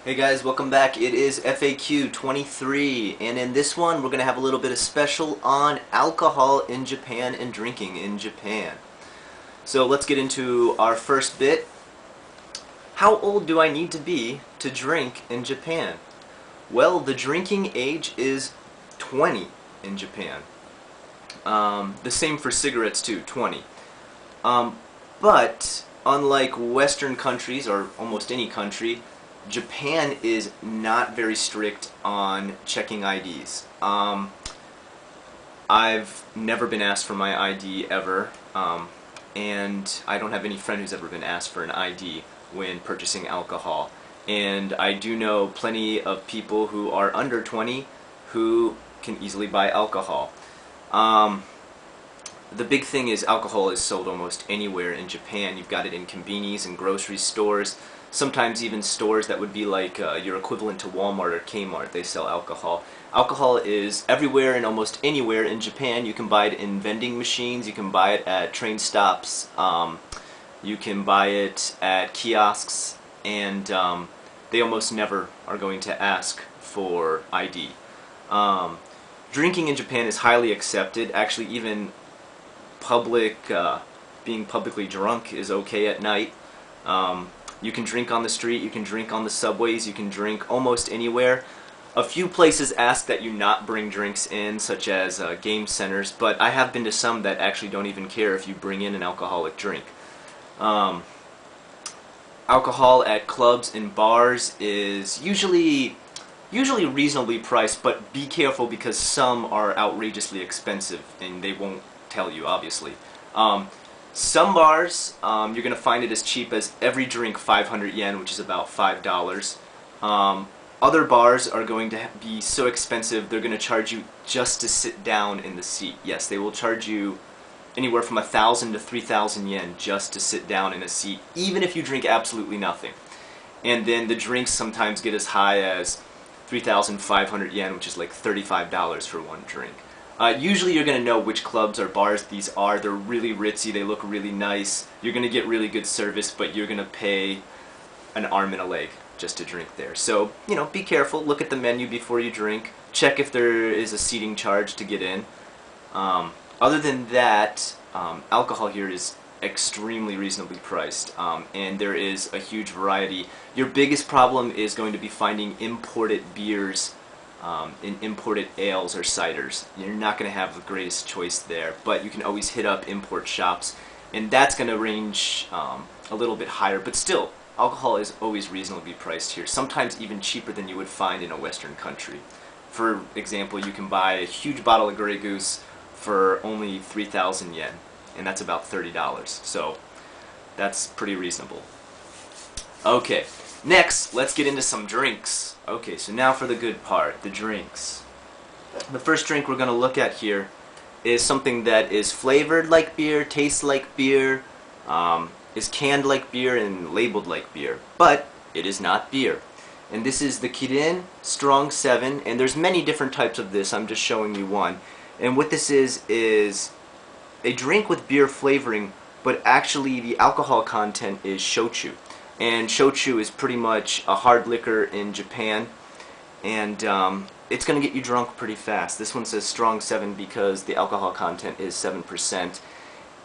Hey guys, welcome back. It is FAQ 23, and in this one we're going to have a little bit of special on alcohol in Japan and drinking in Japan. So let's get into our first bit. How old do I need to be to drink in Japan? Well, the drinking age is 20 in Japan. The same for cigarettes too, 20. But unlike Western countries, or almost any country, Japan is not very strict on checking IDs. I've never been asked for my ID ever, and I don't have any friend who's ever been asked for an ID when purchasing alcohol. And I do know plenty of people who are under 20 who can easily buy alcohol. The big thing is alcohol is sold almost anywhere in Japan. You've got it in convenience and grocery stores, sometimes even stores that would be like your equivalent to Walmart or Kmart. They sell alcohol. Alcohol is everywhere and almost anywhere in Japan. You can buy it in vending machines, you can buy it at train stops, you can buy it at kiosks, and they almost never are going to ask for ID. Drinking in Japan is highly accepted. Actually, even being publicly drunk is okay at night. You can drink on the street, you can drink on the subways, you can drink almost anywhere. A few places ask that you not bring drinks in, such as game centers, but I have been to some that actually don't even care if you bring in an alcoholic drink. Alcohol at clubs and bars is usually reasonably priced, but be careful because some are outrageously expensive and they won't tell you, obviously. Some bars, you're going to find it as cheap as every drink 500 yen, which is about $5. Other bars are going to be so expensive they're going to charge you just to sit down in the seat. Yes, they will charge you anywhere from 1,000 to 3,000 yen just to sit down in a seat, even if you drink absolutely nothing. And then the drinks sometimes get as high as 3,500 yen, which is like $35 for one drink. Usually you're going to know which clubs or bars these are. They're really ritzy, they look really nice. You're going to get really good service, but you're going to pay an arm and a leg just to drink there. So, you know, be careful. Look at the menu before you drink. Check if there is a seating charge to get in. Other than that, alcohol here is extremely reasonably priced, and there is a huge variety. Your biggest problem is going to be finding imported beers in imported ales or ciders. You're not going to have the greatest choice there, but you can always hit up import shops, and that's going to range a little bit higher, but still, alcohol is always reasonably priced here, sometimes even cheaper than you would find in a Western country. For example, you can buy a huge bottle of Grey Goose for only 3,000 yen, and that's about $30, so that's pretty reasonable. Okay. Next, let's get into some drinks. Okay, so now for the good part, the drinks. The first drink we're going to look at here is something that is flavored like beer, tastes like beer, is canned like beer, and labeled like beer. But it is not beer. And this is the Kirin Strong 7, and there's many different types of this. I'm just showing you one. And what this is a drink with beer flavoring, but actually the alcohol content is shochu. And shochu is pretty much a hard liquor in Japan, and it's going to get you drunk pretty fast. This one says Strong 7 because the alcohol content is 7%,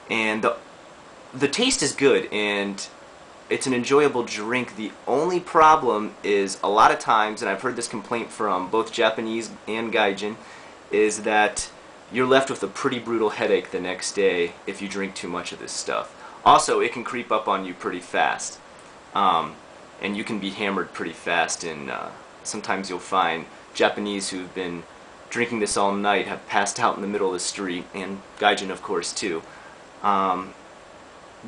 and the taste is good, and it's an enjoyable drink. The only problem is a lot of times, and I've heard this complaint from both Japanese and Gaijin, is that you're left with a pretty brutal headache the next day if you drink too much of this stuff. Also, it can creep up on you pretty fast. And you can be hammered pretty fast, and sometimes you'll find Japanese who've been drinking this all night have passed out in the middle of the street, and Gaijin of course too.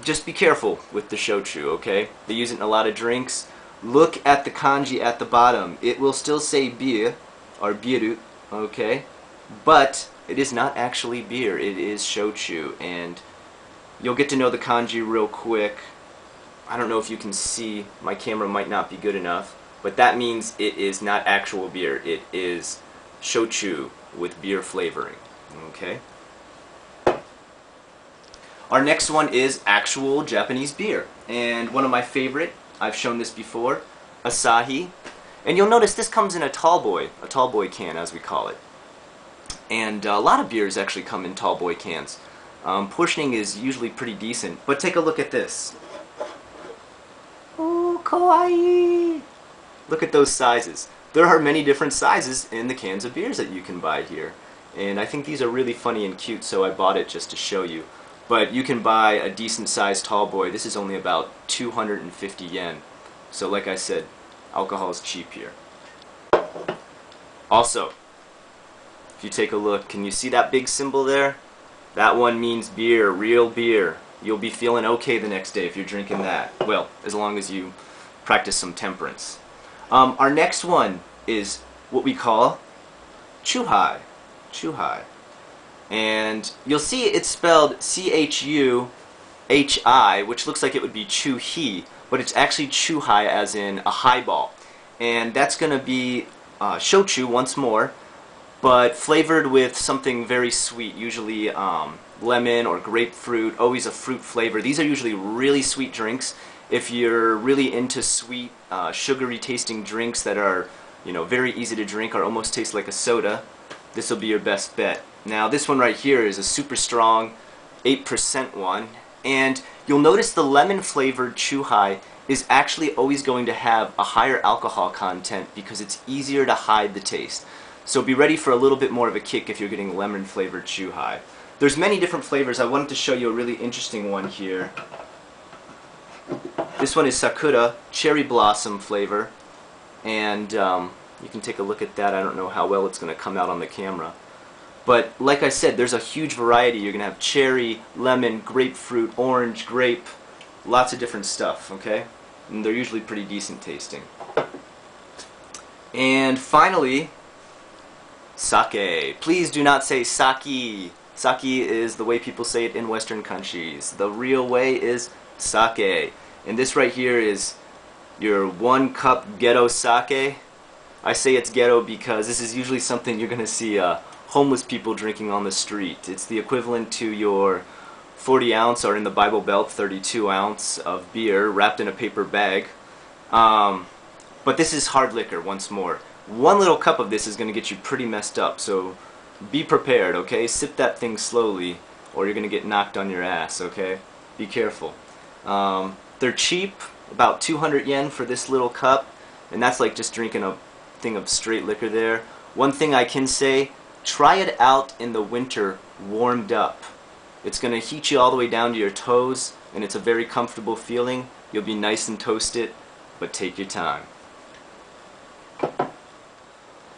Just be careful with the shochu, okay? They use it in a lot of drinks. Look at the kanji at the bottom. It will still say beer, or biru, okay? But it is not actually beer, it is shochu, and you'll get to know the kanji real quick. I don't know if you can see, my camera might not be good enough, but that means it is not actual beer. It is shochu with beer flavoring. Okay? Our next one is actual Japanese beer, and one of my favorite, I've shown this before, Asahi. And you'll notice this comes in a tall boy can as we call it. And a lot of beers actually come in tall boy cans. Portioning is usually pretty decent, but take a look at this. Oh, kawaii! Look at those sizes. There are many different sizes in the cans of beers that you can buy here. And I think these are really funny and cute, so I bought it just to show you. But you can buy a decent sized tall boy. This is only about 250 yen. So like I said, alcohol is cheap here. Also, if you take a look, can you see that big symbol there? That one means beer, real beer. You'll be feeling okay the next day if you're drinking that. Well, as long as you practice some temperance. Our next one is what we call chuhai. Chuhai. And you'll see it's spelled C-H-U-H-I, which looks like it would be chu-hi, but it's actually chuhai as in a highball. And that's going to be shochu once more, but flavored with something very sweet, usually lemon or grapefruit, always a fruit flavor. These are usually really sweet drinks. If you're really into sweet, sugary tasting drinks that are, very easy to drink or almost taste like a soda, this will be your best bet. Now this one right here is a super strong 8% one, and you'll notice the lemon flavored chuhai is actually always going to have a higher alcohol content because it's easier to hide the taste. So be ready for a little bit more of a kick if you're getting lemon flavored chuhai. There's many different flavors. I wanted to show you a really interesting one here. This one is Sakura, cherry blossom flavor, and you can take a look at that. I don't know how well it's going to come out on the camera. But like I said, there's a huge variety. You're going to have cherry, lemon, grapefruit, orange, grape, lots of different stuff, okay? And they're usually pretty decent tasting. And finally, sake. Please do not say sake. Sake is the way people say it in Western countries. The real way is sake. And this right here is your 1 cup ghetto sake. I say it's ghetto because this is usually something you're going to see homeless people drinking on the street. It's the equivalent to your 40 ounce, or in the Bible Belt, 32 ounce of beer wrapped in a paper bag. But this is hard liquor, once more. 1 little cup of this is going to get you pretty messed up, so be prepared, okay? Sip that thing slowly, or you're going to get knocked on your ass, okay? Be careful. They're cheap, about 200 yen for this little cup, and that's like just drinking a thing of straight liquor there. One thing I can say, try it out in the winter warmed up. It's going to heat you all the way down to your toes, and it's a very comfortable feeling. You'll be nice and toasted, but take your time.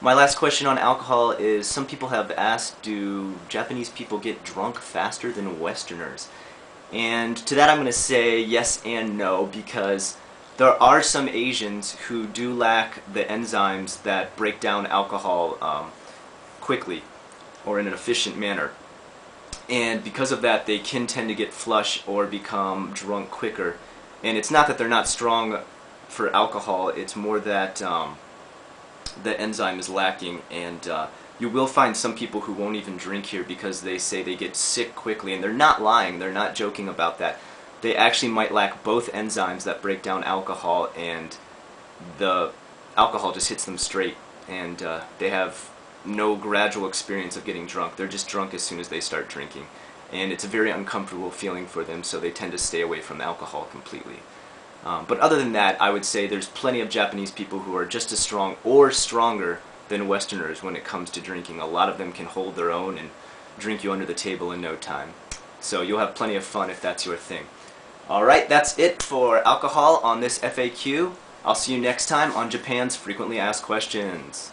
My last question on alcohol is, some people have asked, do Japanese people get drunk faster than Westerners? And to that I'm going to say yes and no, because there are some Asians who do lack the enzymes that break down alcohol quickly or in an efficient manner. And because of that, they can tend to get flush or become drunk quicker. And it's not that they're not strong for alcohol, it's more that the enzyme is lacking, and you will find some people who won't even drink here because they say they get sick quickly, and they're not lying, they're not joking about that. They actually might lack both enzymes that break down alcohol, and the alcohol just hits them straight, and they have no gradual experience of getting drunk. They're just drunk as soon as they start drinking, and it's a very uncomfortable feeling for them, so they tend to stay away from alcohol completely. But other than that, I would say there's plenty of Japanese people who are just as strong or stronger than Westerners when it comes to drinking. A lot of them can hold their own and drink you under the table in no time. So you'll have plenty of fun if that's your thing. Alright, that's it for alcohol on this FAQ. I'll see you next time on Japan's Frequently Asked Questions.